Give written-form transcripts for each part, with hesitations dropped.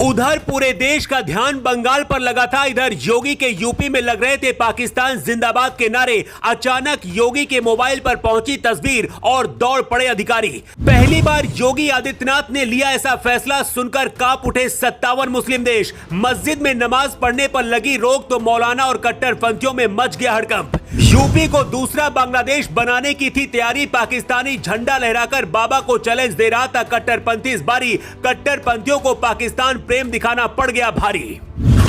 उधर पूरे देश का ध्यान बंगाल पर लगा था। इधर योगी के यूपी में लग रहे थे पाकिस्तान जिंदाबाद के नारे। अचानक योगी के मोबाइल पर पहुंची तस्वीर और दौड़ पड़े अधिकारी। पहली बार योगी आदित्यनाथ ने लिया ऐसा फैसला सुनकर कांप उठे 57 मुस्लिम देश। मस्जिद में नमाज पढ़ने पर लगी रोक तो मौलाना और कट्टरपंथियों में मच गया हड़कंप। यूपी को दूसरा बांग्लादेश बनाने की थी तैयारी। पाकिस्तानी झंडा लहराकर बाबा को चैलेंज दे रहा था कट्टरपंथी। इस बारी कट्टरपंथियों को पाकिस्तान प्रेम दिखाना पड़ गया भारी।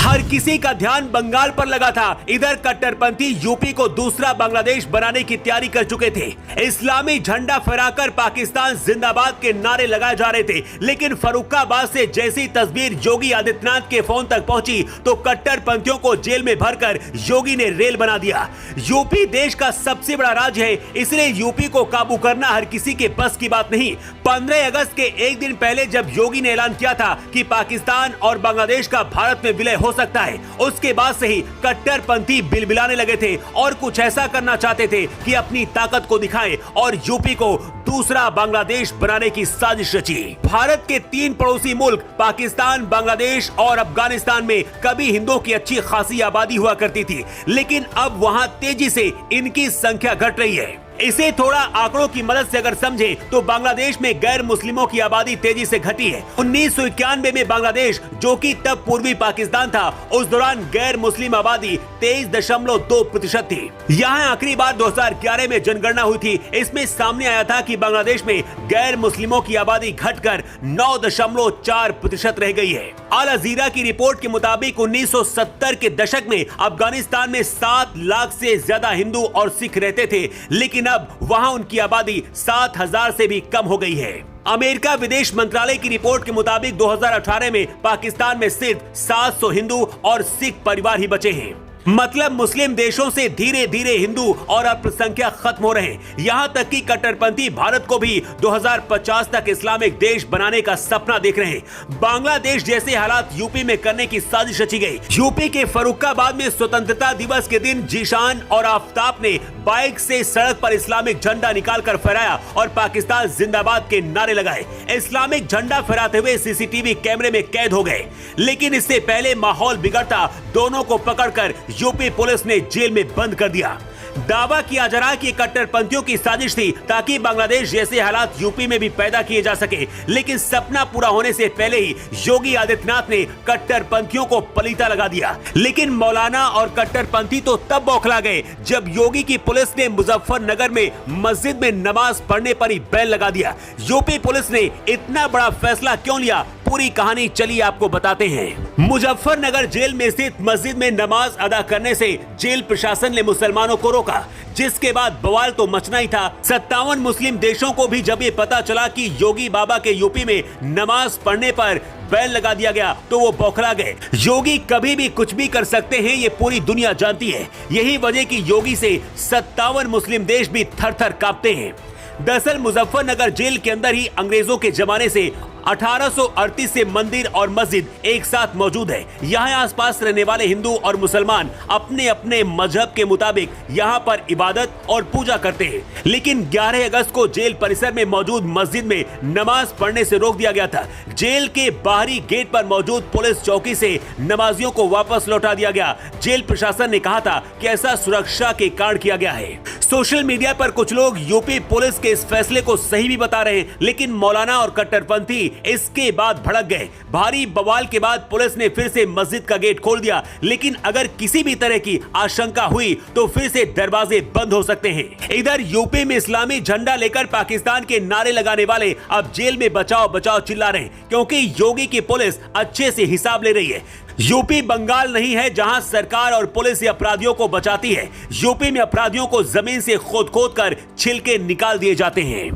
हर किसी का ध्यान बंगाल पर लगा था। इधर कट्टरपंथी यूपी को दूसरा बांग्लादेश बनाने की तैयारी कर चुके थे। इस्लामी झंडा फहराकर पाकिस्तान जिंदाबाद के नारे लगाए जा रहे थे। लेकिन फर्रुखाबाद से जैसी तस्वीर योगी आदित्यनाथ के फोन तक पहुंची तो कट्टरपंथियों को जेल में भरकर योगी ने रेल बना दिया। यूपी देश का सबसे बड़ा राज्य है, इसलिए यूपी को काबू करना हर किसी के बस की बात नहीं। 15 अगस्त के एक दिन पहले जब योगी ने ऐलान किया था कि पाकिस्तान और बांग्लादेश का भारत में विलय हो सकता है, उसके बाद से ही कट्टरपंथी बिलबिलाने लगे थे और कुछ ऐसा करना चाहते थे कि अपनी ताकत को दिखाएं और यूपी को दूसरा बांग्लादेश बनाने की साजिश रची। भारत के 3 पड़ोसी मुल्क पाकिस्तान, बांग्लादेश और अफगानिस्तान में कभी हिंदुओं की अच्छी खासी आबादी हुआ करती थी, लेकिन अब वहां तेजी से इनकी संख्या घट रही है। इसे थोड़ा आंकड़ों की मदद से अगर समझे तो बांग्लादेश में गैर मुस्लिमों की आबादी तेजी से घटी है। 1991 में बांग्लादेश, जो कि तब पूर्वी पाकिस्तान था, उस दौरान गैर मुस्लिम आबादी 23.2% थी। यहाँ आखिरी बार 2011 में जनगणना हुई थी। इसमें सामने आया था कि बांग्लादेश में गैर मुस्लिमों की आबादी घटकर 9.4% रह गई है। अल अजीरा की रिपोर्ट के मुताबिक 1970 के दशक में अफगानिस्तान में 7 लाख से ज्यादा हिंदू और सिख रहते थे, लेकिन अब वहां उनकी आबादी 7,000 से भी कम हो गई है। अमेरिका विदेश मंत्रालय की रिपोर्ट के मुताबिक 2018 में पाकिस्तान में सिर्फ 700 हिंदू और सिख परिवार ही बचे हैं। मतलब मुस्लिम देशों से धीरे धीरे हिंदू और अल्पसंख्यक खत्म हो रहे हैं। यहाँ तक कि कट्टरपंथी भारत को भी 2050 तक इस्लामिक देश बनाने का सपना देख रहे हैं। बांग्लादेश जैसे हालात यूपी में करने की साजिश रची गई। यूपी के फर्रुखाबाद में स्वतंत्रता दिवस के दिन जीशान और आफ्ताब ने बाइक से सड़क पर इस्लामिक झंडा निकालकर फहराया और पाकिस्तान जिंदाबाद के नारे लगाए। इस्लामिक झंडा फहराते हुए सीसीटीवी कैमरे में कैद हो गए। लेकिन इससे पहले माहौल बिगड़ता दोनों को पकड़कर यूपी पुलिस ने जेल में बंद कर दिया। दावा किया जा रहा कि कट्टरपंथियों की साजिश थी ताकि बांग्लादेश जैसे हालात यूपी में भी पैदा किए जा सके। लेकिन सपना पूरा होने से पहले ही योगी आदित्यनाथ ने कट्टरपंथियों को पलीता लगा दिया। लेकिन मौलाना और कट्टरपंथी तो तब बौखला गए जब योगी की पुलिस ने मुजफ्फरनगर में मस्जिद में नमाज पढ़ने पर ही बैन लगा दिया। यूपी पुलिस ने इतना बड़ा फैसला क्यों लिया, पूरी कहानी चलिए आपको बताते हैं। मुजफ्फरनगर जेल में स्थित मस्जिद में नमाज अदा करने से जेल प्रशासन ने मुसलमानों को रोका, जिसके बाद बवाल तो मचना ही था। 57 मुस्लिम देशों को भी जब ये पता चला कि योगी बाबा के यूपी में नमाज पढ़ने पर बैन लगा दिया गया तो वो बौखला गए। योगी कभी भी कुछ भी कर सकते हैं, ये पूरी दुनिया जानती है। यही वजह कि योगी से 57 मुस्लिम देश भी थर थर कांपते हैं। दरअसल मुजफ्फरनगर जेल के अंदर ही अंग्रेजों के जमाने से 1838 से मंदिर और मस्जिद एक साथ मौजूद है। यहाँ आसपास रहने वाले हिंदू और मुसलमान अपने अपने मजहब के मुताबिक यहाँ पर इबादत और पूजा करते हैं। लेकिन 11 अगस्त को जेल परिसर में मौजूद मस्जिद में नमाज पढ़ने से रोक दिया गया था। जेल के बाहरी गेट पर मौजूद पुलिस चौकी से नमाजियों को वापस लौटा दिया गया। जेल प्रशासन ने कहा था कि ऐसा सुरक्षा के कारण किया गया है। सोशल मीडिया पर कुछ लोग यूपी पुलिस के इस फैसले को सही भी बता रहे हैं, लेकिन मौलाना और कट्टरपंथी इसके बाद भड़क गए। भारी बवाल के बाद पुलिस ने फिर से मस्जिद का गेट खोल दिया, लेकिन अगर किसी भी तरह की आशंका हुई तो फिर से दरवाजे बंद हो सकते हैं। इधर यूपी में इस्लामी झंडा लेकर पाकिस्तान के नारे लगाने वाले अब जेल में बचाओ बचाओ चिल्ला रहे हैं, क्योंकि योगी की पुलिस अच्छे से हिसाब ले रही है। यूपी बंगाल नहीं है जहां सरकार और पुलिस अपराधियों को बचाती है। यूपी में अपराधियों को जमीन से खोद खोद कर छिलके निकाल दिए जाते हैं।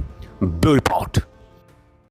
Bureau report.